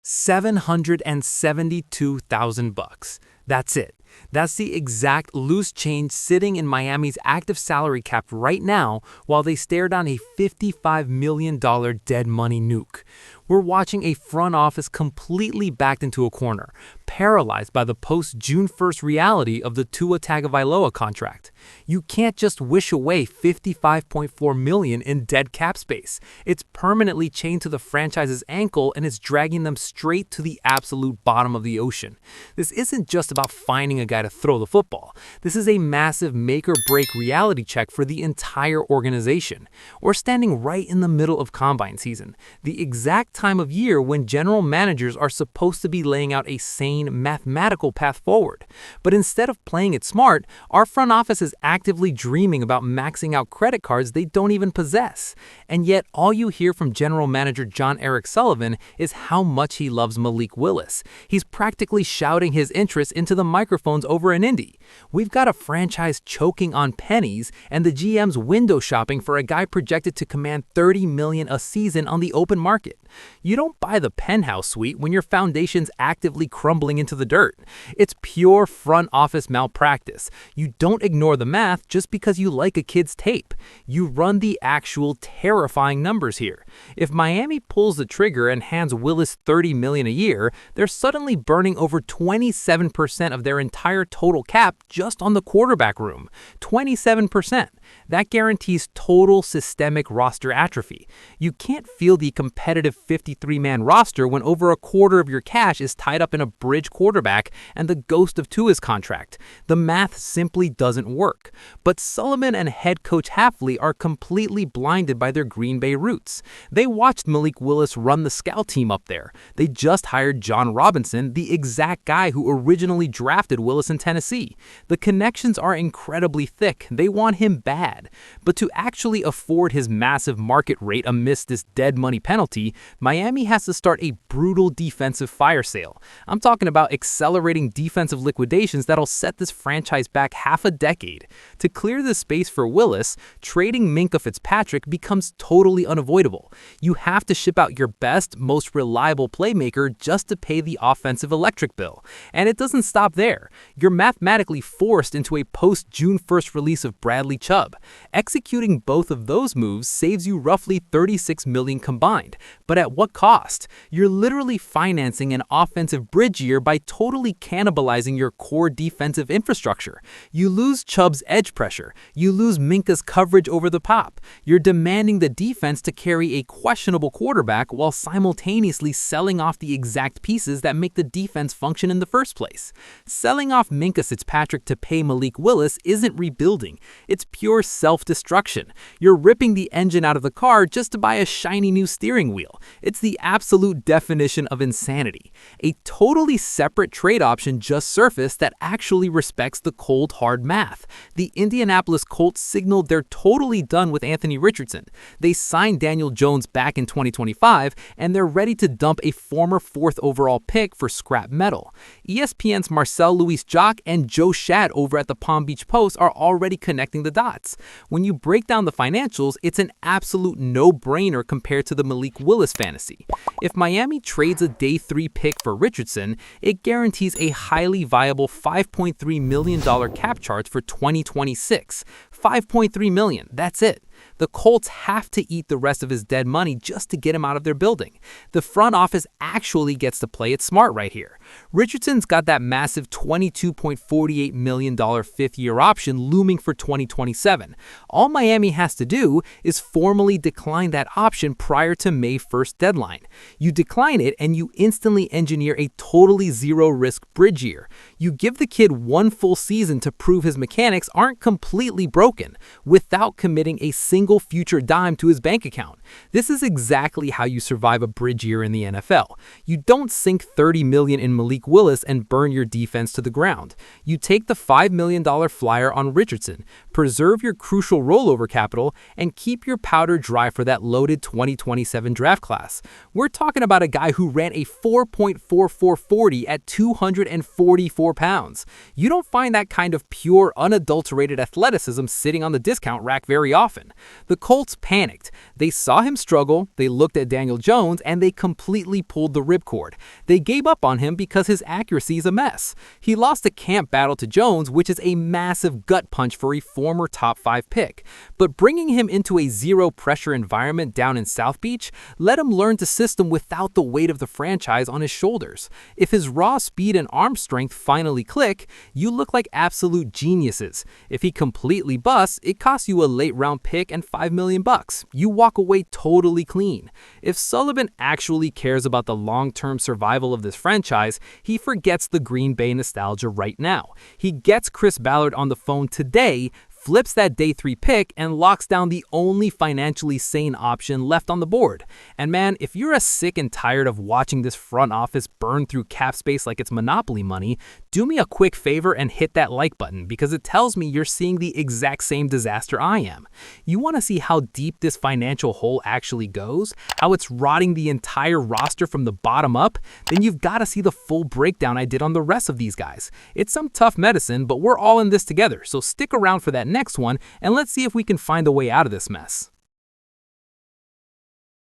$772,000. That's it. That's the exact loose change sitting in Miami's active salary cap right now while they stare down a $55 million dead money nuke. We're watching a front office completely backed into a corner, paralyzed by the post-June 1st reality of the Tua Tagovailoa contract. You can't just wish away $55.4 million in dead cap space. It's permanently chained to the franchise's ankle and is dragging them straight to the absolute bottom of the ocean. This isn't just about finding a guy to throw the football. This is a massive make-or-break reality check for the entire organization. We're standing right in the middle of combine season, the exact time of year when general managers are supposed to be laying out a sane mathematical path forward. But instead of playing it smart, our front office is actively dreaming about maxing out credit cards they don't even possess. And yet all you hear from general manager John Eric Sullivan is how much he loves Malik Willis. He's practically shouting his interest into the microphones over in Indy. We've got a franchise choking on pennies and the GM's window shopping for a guy projected to command $30 million a season on the open market. You don't buy the penthouse suite when your foundation's actively crumbling into the dirt. It's pure front office malpractice. You don't ignore the math just because you like a kid's tape. You run the actual terrifying numbers here. If Miami pulls the trigger and hands Willis $30 million a year, they're suddenly burning over 27% of their entire total cap just on the quarterback room. 27%. That guarantees total systemic roster atrophy. You can't field the competitive 53-man roster when over a quarter of your cash is tied up in a bridge quarterback and the ghost of Tua's contract. The math simply doesn't work. But Sullivan and head coach Hafley are completely blinded by their Green Bay roots. They watched Malik Willis run the scout team up there. They just hired John Robinson, the exact guy who originally drafted Willis in Tennessee. The connections are incredibly thick. They want him bad. But to actually afford his massive market rate amidst this dead money penalty, Miami has to start a brutal defensive fire sale. I'm talking about accelerating defensive liquidations that'll set this franchise back half a decade. To clear the space for Willis, trading Minkah Fitzpatrick becomes totally unavoidable. You have to ship out your best, most reliable playmaker just to pay the offensive electric bill. And it doesn't stop there. You're mathematically forced into a post-June 1st release of Bradley Chubb. Executing both of those moves saves you roughly $36 million combined. But at what cost? You're literally financing an offensive bridge year by totally cannibalizing your core defensive infrastructure. You lose Chubb's edge pressure. You lose Minkah's coverage over the pop. You're demanding the defense to carry a questionable quarterback while simultaneously selling off the exact pieces that make the defense function in the first place. Selling off Minkah Fitzpatrick to pay Malik Willis isn't rebuilding. It's pure self-destruction. You're ripping the engine out of the car just to buy a shiny new steering wheel. It's the absolute definition of insanity. A totally separate trade option just surfaced that actually respects the cold, hard math. The Indianapolis Colts signaled they're totally done with Anthony Richardson. They signed Daniel Jones back in 2025, and they're ready to dump a former 4th overall pick for scrap metal. ESPN's Marcel Louis-Jacques and Joe Schad over at the Palm Beach Post are already connecting the dots. When you break down the financials, it's an absolute no-brainer compared to the Malik Willis fantasy. If Miami trades a day 3 pick for Richardson, it guarantees a highly viable $5.3 million cap charge for 2026. $5.3 million, that's it. The Colts have to eat the rest of his dead money just to get him out of their building. The front office actually gets to play it smart right here. Richardson's got that massive $22.48 million 5th-year option looming for 2027. All Miami has to do is formally decline that option prior to May 1st deadline. You decline it and you instantly engineer a totally zero-risk bridge year. You give the kid one full season to prove his mechanics aren't completely broken without committing a single future dime to his bank account. This is exactly how you survive a bridge year in the NFL. You don't sink $30 million in Malik Willis and burn your defense to the ground. You take the $5 million flyer on Richardson, preserve your crucial rollover capital, and keep your powder dry for that loaded 2027 draft class. We're talking about a guy who ran a 4.4440 at 244 pounds. You don't find that kind of pure, unadulterated athleticism sitting on the discount rack very often. The Colts panicked. They saw him struggle, they looked at Daniel Jones, and they completely pulled the ripcord. They gave up on him because his accuracy is a mess. He lost a camp battle to Jones, which is a massive gut punch for a former top 5 pick. But bringing him into a zero-pressure environment down in South Beach let him learn to system without the weight of the franchise on his shoulders. If his raw speed and arm strength finally click, you look like absolute geniuses. If he completely busts, it costs you a late-round pick and $5 million. You walk away totally clean. If Sullivan actually cares about the long-term survival of this franchise, he forgets the Green Bay nostalgia right now. He gets Chris Ballard on the phone today, flips that day 3 pick, and locks down the only financially sane option left on the board. And man, if you're as sick and tired of watching this front office burn through cap space like it's Monopoly money, do me a quick favor and hit that like button, because it tells me you're seeing the exact same disaster I am. You want to see how deep this financial hole actually goes? How it's rotting the entire roster from the bottom up? Then you've got to see the full breakdown I did on the rest of these guys. It's some tough medicine, but we're all in this together, so stick around for that next one, and let's see if we can find a way out of this mess.